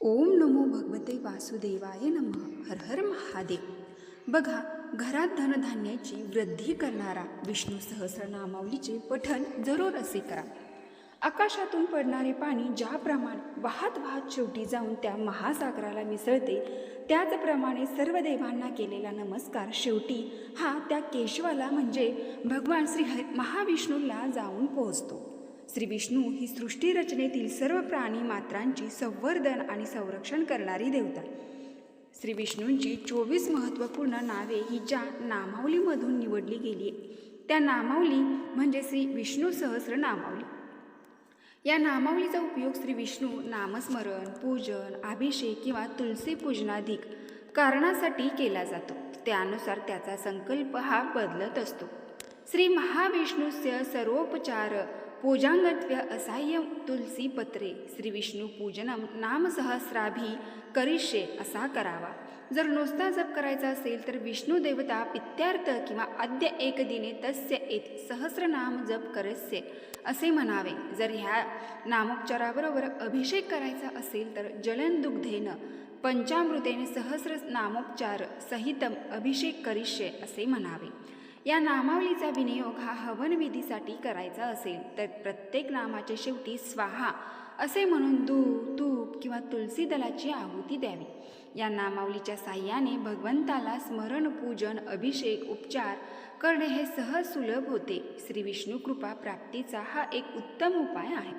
ओम नमो भगवते वासुदेवाय नमः. हर हर महादेव. बघा, घरात धनधान्याची वृद्धी करणारा विष्णू सहस्रनामावलीचे पठण जरूर असे करा. आकाशातून पडणारे पाणी ज्याप्रमाणे वाहत वाहत शेवटी जाऊन त्या महासागराला मिसळते, त्याचप्रमाणे सर्व देवांना केलेला नमस्कार शेवटी हा त्या केशवाला म्हणजे भगवान महाविष्णूला जाऊन पोहोचतो. श्री विष्णू ही सृष्टी रचनेतील सर्व प्राणी मात्रांची संवर्धन आणि संरक्षण करणारी देवता. श्री विष्णूंची 24 महत्त्वपूर्ण नावे ही ज्या नामावलीमधून निवडली गेली त्या नामावली म्हणजे श्री विष्णू सहस्र नामावली. या नामावलीचा उपयोग श्री विष्णू नामस्मरण, पूजन, अभिषेक किंवा तुलसी पूजनाधिक कारणासाठी केला जातो. त्यानुसार त्याचा संकल्प हा बदलत असतो. श्री महाविष्णूस्य सर्वोपचार पूजांगत्व असाह्य तुलसी पत्रे श्री विष्णू पूजनम नामसहस्राभी करिष्ये असा करावा. जर नुसता जप करायचा असेल तर विष्णू देवता पित्यार्थ किंवा अद्य एक दिने तस्य एत सहस्रनाम जप करस्य असे म्हणावे. जर ह्या नामोपचाराबरोबर अभिषेक करायचा असेल तर जलनदुग्धेन पंचामृतेने सहस्र नामोपचार सहितम अभिषेक करिष्ये असे म्हणावे. या नामावलीचा विनियोग हा हवनविधीसाठी करायचा असेल तर प्रत्येक नामाच्या शेवटी स्वाहा असे म्हणून दूध, तूप किंवा तुलसी दलाची आहुती द्यावी. या नामावलीच्या साह्याने भगवंताला स्मरण, पूजन, अभिषेक, उपचार करणे हे सहज सुलभ होते. श्री विष्णू कृपा प्राप्तीचा हा एक उत्तम उपाय आहे.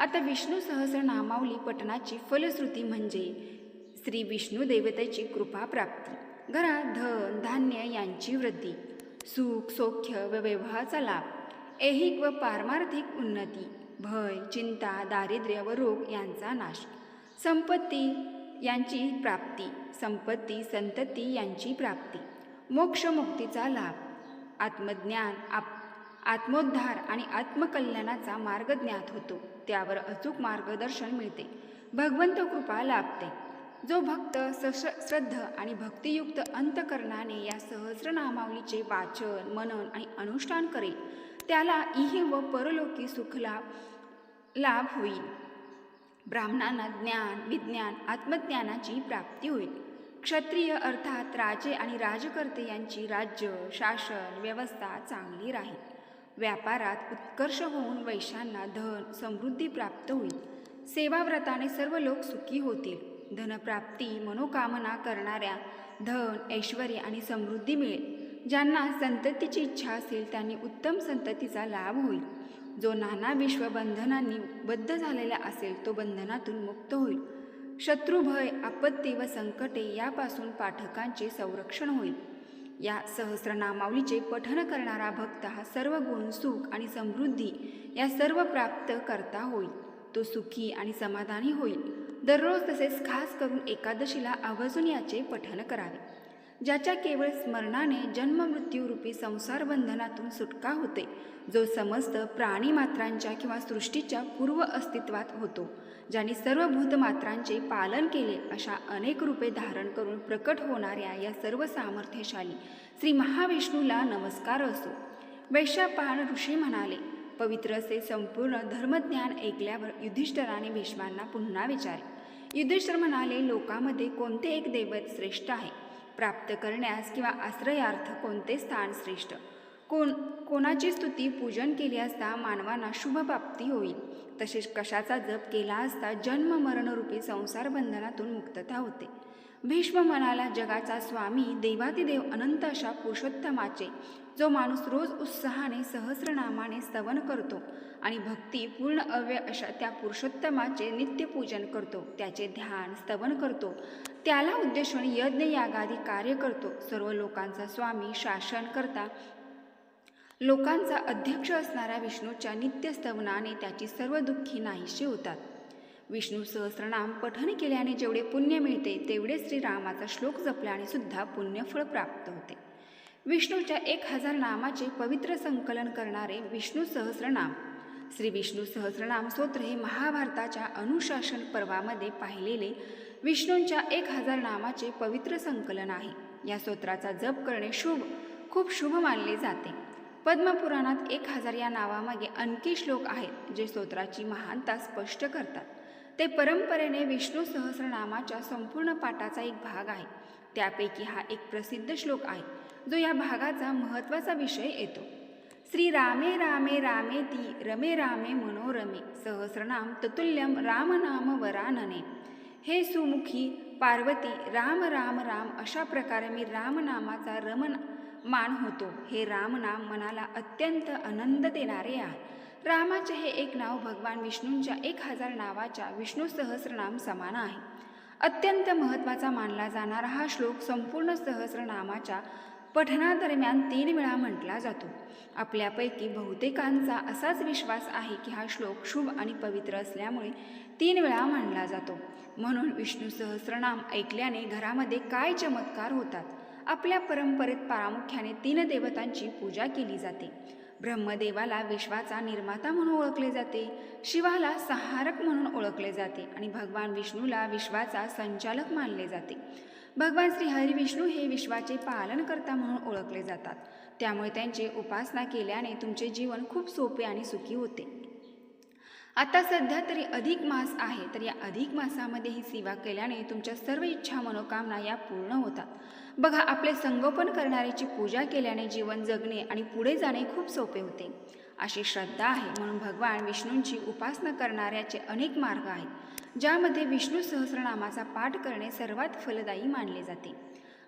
आता विष्णू सहस्र नामावली पठणाची फलश्रुती म्हणजे श्री विष्णू देवतेची कृपा प्राप्ती, घरात धन धान्य यांची वृद्धी, सुख सौख्य व वैभवाचा लाभ, ऐहिक व पारमार्थिक उन्नती, भय चिंता दारिद्र्य व रोग यांचा नाश, संपत्ती यांची प्राप्ती, संपत्ती संतती यांची प्राप्ती, मोक्ष मुक्तीचा लाभ, आत्मज्ञान, आत्मोद्धार आणि आत्मकल्याणाचा मार्ग ज्ञात होतो. त्यावर अचूक मार्गदर्शन मिळते. भगवंत कृपा लाभते. जो भक्त श्रद्ध आणि भक्तियुक्त अंतकरणाने या सहस्रनामावलीचे वाचन, मनन आणि अनुष्ठान करेल त्याला इह व परलोकी सुख लाभ होईल. ब्राह्मणांना ज्ञान, विज्ञान, आत्मज्ञानाची प्राप्ती होईल. क्षत्रिय अर्थात राजे आणि राजकर्ते यांची राज्य, शासन, व्यवस्था चांगली राहील. व्यापारात उत्कर्ष होऊन वैश्यांना धन, समृद्धी प्राप्त होईल. सेवाव्रताने सर्व लोक सुखी होतील. धनप्राप्ती, मनोकामना करणाऱ्या धन, ऐश्वर आणि समृद्धी मिळेल. ज्यांना संततीची इच्छा असेल त्यांनी उत्तम संततीचा लाभ होईल. जो नाना विश्वबंधनांनी बद्ध झालेला असेल तो बंधनातून मुक्त होईल. शत्रुभय, आपत्ती व संकटे यापासून पाठकांचे संरक्षण होईल. या सहस्रनामावलीचे पठण करणारा भक्त हा सर्व गुण, सुख आणि समृद्धी या सर्व प्राप्त करता होईल. तो सुखी आणि समाधानी होईल. दररोज तसेच खास करून एकादशीला आवर्जून याचे पठण करावे. ज्याच्या केवळ स्मरणाने जन्ममृत्यूरूपी संसार बंधनातून सुटका होते, जो समस्त प्राणीमात्रांच्या किंवा सृष्टीच्या पूर्व अस्तित्वात होतो, ज्यांनी सर्व भूतमात्रांचे पालन केले, अशा अनेक रूपे धारण करून प्रकट होणाऱ्या या सर्व सामर्थ्यशाली श्री महाविष्णूला नमस्कार असो. वैशंपायन ऋषी म्हणाले, पवित्र असे संपूर्ण धर्मज्ञान ऐकल्यावर युधिष्ठिराने भीष्मांना पुन्हा विचारले. युधिष्ठिर म्हणाले, लोकांमध्ये कोणते एक दैवत श्रेष्ठ आहे? प्राप्त करण्यास किंवा आश्रयार्थ कोणते स्थान श्रेष्ठ? कोणाची स्तुती, पूजन केले असता मानवांना शुभ प्राप्ती होईल? तसेच कशाचा जप केला असता जन्म मरणरूपी संसार बंधनातून मुक्तता होते? भीष्म म्हणाला, जगाचा स्वामी देवादिदेव अनंत अशा पुरुषोत्तमाचे जो माणूस रोज उत्साहाने सहस्रनामाने स्तवन करतो आणि भक्ती पूर्ण अव्यय अशा त्या पुरुषोत्तमाचे नित्य पूजन करतो, त्याचे ध्यान स्तवन करतो, त्याला उद्देशून यज्ञ यागादी कार्य करतो, सर्व लोकांचा स्वामी, शासन करता, लोकांचा अध्यक्ष असणाऱ्या विष्णूच्या नित्य स्तवनाने त्याची सर्व दुःखी नाहीशी होतात. विष्णू सहस्रनाम पठन केल्याने जेवढे पुण्य मिळते तेवढे श्रीरामाचा श्लोक जपल्याने सुद्धा पुण्यफळ प्राप्त होते. विष्णूच्या 1000 नामाचे पवित्र संकलन करणारे विष्णू सहस्रनाम. श्री विष्णू सहस्रनाम स्तोत्र हे महाभारताच्या अनुशासन पर्वामध्ये पाहिलेले विष्णूंच्या 1000 नामाचे पवित्र संकलन आहे. या स्तोत्राचा जप करणे खूप शुभ मानले जाते. पद्मपुराणात 1000 या नावामागे आणखी श्लोक आहेत जे स्तोत्राची महानता स्पष्ट करतात. ते परंपरेने विष्णू सहस्रनामाच्या संपूर्ण पाठाचा एक भाग आहे. त्यापैकी हा एक प्रसिद्ध श्लोक आहे जो या भागाचा महत्त्वाचा विषय येतो. श्री रामे रामे रामेती रमे रामे मनोरमे सहस्रनाम ततुल्यम रामनाम वरानने. हे सुमुखी पार्वती, राम राम राम अशा प्रकारे मी रामनामाचा रममान होतो. हे रामनाम मनाला अत्यंत आनंद देणारे आहे. रामाचे हे एक नाव भगवान विष्णूंच्या 1000 नावाच्या विष्णू सहस्रनाम समान आहे. अत्यंत महत्त्वाचा मानला जाणारा हा श्लोक संपूर्ण सहस्रनामाच्या पठणादरम्यान 3 वेळा म्हटला जातो. आपल्यापैकी बहुतेकांचा असाच विश्वास आहे की हा श्लोक शुभ आणि पवित्र असल्यामुळे 3 वेळा म्हणला जातो. म्हणून विष्णू सहस्रनाम ऐकल्याने घरामध्ये काय चमत्कार होतात. आपल्या परंपरेत प्रामुख्याने 3 देवतांची पूजा केली जाते. ब्रह्मदेवाला विश्वाचा निर्माता म्हणून ओळखले जाते, शिवाला संहारक म्हणून ओळखले जाते आणि भगवान विष्णूला विश्वाचा संचालक मानले जाते. भगवान श्री हरिविष्णू हे विश्वाचे पालनकर्ता म्हणून ओळखले जातात. त्यामुळे त्यांची उपासना केल्याने तुमचे जीवन खूप सोपे आणि सुखी होते. आता सध्या तरी अधिक मास आहे, तर या अधिक मासामध्ये ही सेवा केल्याने तुमच्या सर्व इच्छा मनोकामना या पूर्ण होतात. बघा, आपले संगोपन करणाऱ्याची पूजा केल्याने जीवन जगणे आणि पुढे जाणे खूप सोपे होते अशी श्रद्धा आहे. म्हणून भगवान विष्णूंची उपासना करणाऱ्याचे अनेक मार्ग आहेत, ज्यामध्ये विष्णू सहस्रनामाचा पाठ करणे सर्वात फलदायी मानले जाते.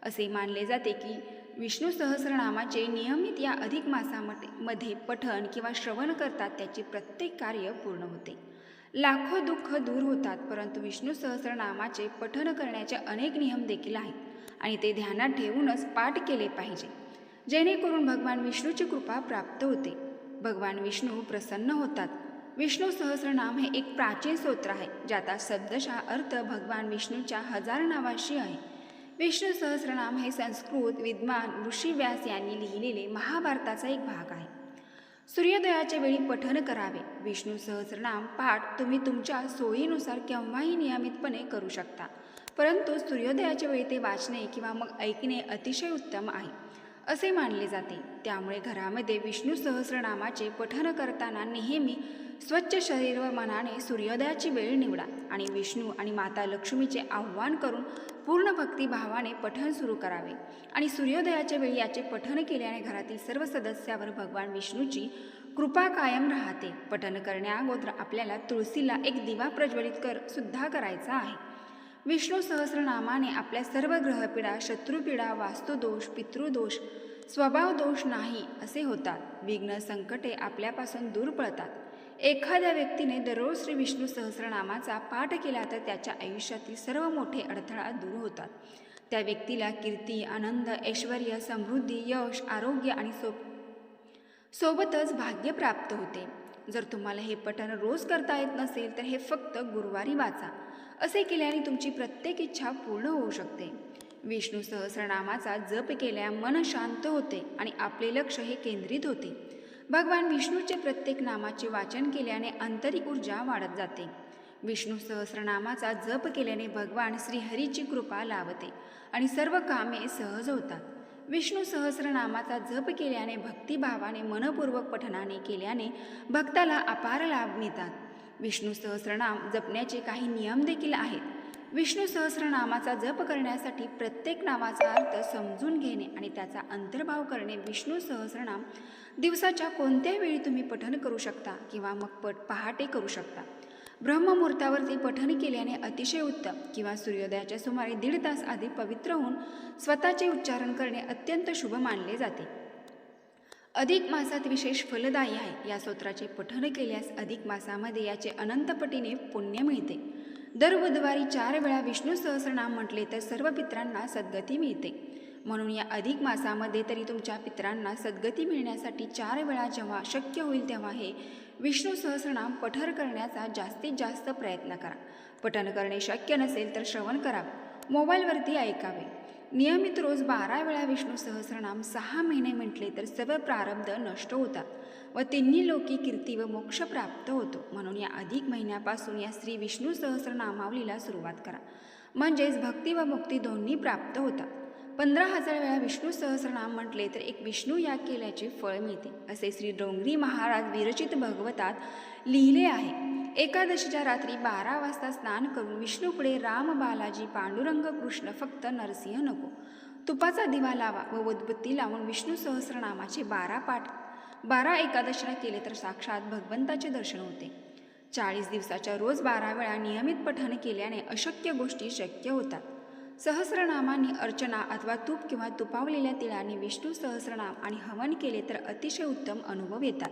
असे मानले जाते की विष्णू सहस्रनामाचे नियमित या अधिक मासामध्ये पठण किंवा श्रवण करतात त्याचे प्रत्येक कार्य पूर्ण होते. लाखो दुःख दूर होतात. परंतु विष्णू सहस्रनामाचे पठण करण्याचे अनेक नियम देखील आहेत आणि ते ध्यानात ठेवूनच पाठ केले पाहिजे, जेणेकरून भगवान विष्णूची कृपा प्राप्त होते. भगवान विष्णू प्रसन्न होतात. विष्णू सहस्रनाम हे एक प्राचीन स्तोत्र आहे, ज्याचा शब्दशः अर्थ भगवान विष्णूच्या 1000 नावाशी आहे. विष्णू सहस्रनाम हे संस्कृत विद्वान ऋषी व्यास यांनी लिहिलेले महाभारताचा एक भाग आहे. सूर्योदयाच्या वेळी पठण करावे. विष्णू सहस्रनाम पाठ तुम्ही तुमच्या सोयीनुसार केव्हाही नियमितपणे करू शकता, परंतु सूर्योदयाच्या वेळी ते वाचणे किंवा मग ऐकणे अतिशय उत्तम आहे असे मानले जाते. त्यामुळे घरामध्ये विष्णू सहस्रनामाचे पठण करताना नेहमी स्वच्छ शरीर व मनाने सूर्योदयाची वेळ निवडा आणि विष्णू आणि माता लक्ष्मीचे आव्हान करून पूर्ण भक्तिभावाने पठण सुरू करावे. आणि सूर्योदयाच्या वेळी याचे पठण केल्याने घरातील सर्व सदस्यावर भगवान विष्णूची कृपा कायम राहते. पठण करण्याअगोदर आपल्याला तुळशीला एक दिवा प्रज्वलित सुद्धा करायचा आहे. विष्णू सहस्रनामाने आपल्या सर्व ग्रहपीडा, शत्रुपीडा, वास्तुदोष, पितृदोष, स्वभावदोष नाही असे होतात. विघ्न संकटे आपल्यापासून दूर पळतात. एखाद्या व्यक्तीने दररोज श्री विष्णू सहस्रनामाचा पाठ केला तर त्याच्या आयुष्यातील सर्व मोठे अडथळा दूर होतात. त्या व्यक्तीला कीर्ती, आनंद, ऐश्वर्य, समृद्धी, यश, आरोग्य आणि सोबतच भाग्य प्राप्त होते. जर तुम्हाला हे पठण रोज करता येत नसेल तर हे फक्त गुरुवारी वाचा. असे केल्याने तुमची प्रत्येक इच्छा पूर्ण होऊ शकते. विष्णू सहस्रनामाचा जप केल्याने मन शांत होते आणि आपले लक्ष हे केंद्रित होते. भगवान विष्णूचे प्रत्येक नामाचे वाचन केल्याने आंतरिक ऊर्जा वाढत जाते. विष्णू सहस्रनामाचा जप केल्याने भगवान श्रीहरीची कृपा लाभते आणि सर्व कामे सहज होतात. विष्णू सहस्रनामाचा जप केल्याने भक्तिभावाने मनपूर्वक पठनाने केल्याने भक्ताला अपार लाभ मिळतात. विष्णू सहस्रनाम जपण्याचे काही नियम देखील आहेत. विष्णू सहस्रनामाचा जप करण्यासाठी प्रत्येक नावाचा अर्थ समजून घेणे आणि त्याचा अंतर्भाव करणे. विष्णू सहस्रनाम दिवसाच्या कोणत्याही वेळी तुम्ही पठण करू शकता किंवा मग पहाटे करू शकता. ब्रह्ममुहूर्तावरती पठण केल्याने अतिशय उत्तम किंवा सूर्योदयाच्या सुमारे 1.5 तास आधी पवित्र होऊन स्वतःचे उच्चारण करणे अत्यंत शुभ मानले जाते. अधिक मासात विशेष फलदायी आहे. या स्तोत्राचे पठण केल्यास अधिक मासामध्ये याचे अनंतपटीने पुण्य मिळते. दर बुधवारी 4 वेळा विष्णू सहस्रनाम म्हटले तर सर्व पितरांना सद्गती मिळते. म्हणून या अधिक मासामध्ये तरी तुमच्या पितरांना सद्गती मिळण्यासाठी 4 वेळा जेव्हा शक्य होईल तेव्हा हे विष्णू सहस्रनाम पठण करण्याचा जास्तीत जास्त प्रयत्न करा. पठण करणे शक्य नसेल तर श्रवण करावे, मोबाईलवरती ऐकावे. नियमित रोज 12 वेळा विष्णू सहस्रनाम 6 महिने म्हटले तर सर्व प्रारब्ध नष्ट होतात व तिन्ही लोकी कीर्ती व मोक्ष प्राप्त होतो. म्हणून या अधिक महिन्यापासून या श्री विष्णू सहस्रनामावलीला सुरुवात करा, म्हणजेच भक्ती व मुक्ती दोन्ही प्राप्त होतात. 15,000 वेळा विष्णू सहस्रनाम म्हटले तर एक विष्णू याग केल्याचे फळ मिळते, असे श्री डोंगरी महाराज विरचित भागवतात लिहिले आहे. एकादशीच्या रात्री 12 वाजता स्नान करून विष्णूपुढे राम, बालाजी, पांडुरंग, कृष्ण, फक्त नरसिंह नको, तुपाचा दिवा लावा व उदबत्ती लावून विष्णू सहस्रनामाचे 12 पाठ 12 एकादशीला केले तर साक्षात भगवंताचे दर्शन होते. 40 दिवसाच्या रोज 12 वेळा नियमित पठण केल्याने अशक्य गोष्टी शक्य होतात. सहस्रनामांनी अर्चना अथवा तूप किंवा तुपावलेल्या तिळाने विष्णू सहस्रनाम आणि हवन केले तर अतिशय उत्तम अनुभव येतात.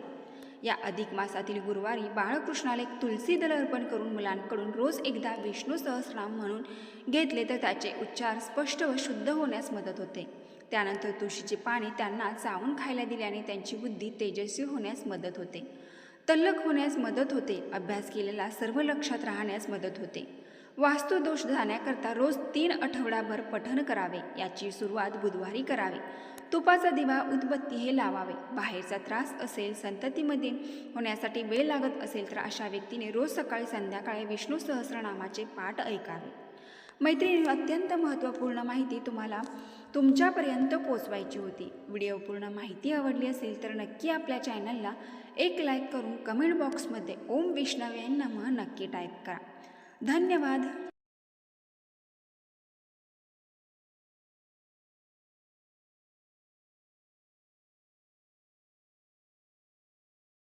या अधिक मासातील गुरुवारी बाळकृष्णाला एक तुलसी दल अर्पण करून मुलांकडून रोज एकदा विष्णू सहस्रनाम म्हणून घेतले तर त्याचे उच्चार स्पष्ट व शुद्ध होण्यास मदत होते. त्यानंतर तुळशीची पाने त्यांना चावून खायला दिल्याने त्यांची बुद्धी तेजस्वी होण्यास मदत होते, तल्लख होण्यास मदत होते, अभ्यास केलेला सर्व लक्षात राहण्यास मदत होते. वास्तुदोष जाण्याकरता रोज 3 आठवडाभर पठण करावे. याची सुरुवात बुधवारी करावी. तुपाचा दिवा, उदबत्ती हे लावावे. बाहेरचा त्रास असेल, संततीमध्ये होण्यासाठी वेळ लागत असेल तर अशा व्यक्तीने रोज सकाळी संध्याकाळी विष्णू सहस्रनामाचे पाठ ऐकावे. मैत्रिणी, अत्यंत महत्त्वपूर्ण माहिती तुम्हाला तुमच्यापर्यंत पोचवायची होती. व्हिडिओ पूर्ण माहिती आवडली असेल तर नक्की आपल्या चॅनलला एक लाईक करून कमेंट बॉक्समध्ये ओम विष्णवे नमः नक्की टाईप करा. धन्यवाद.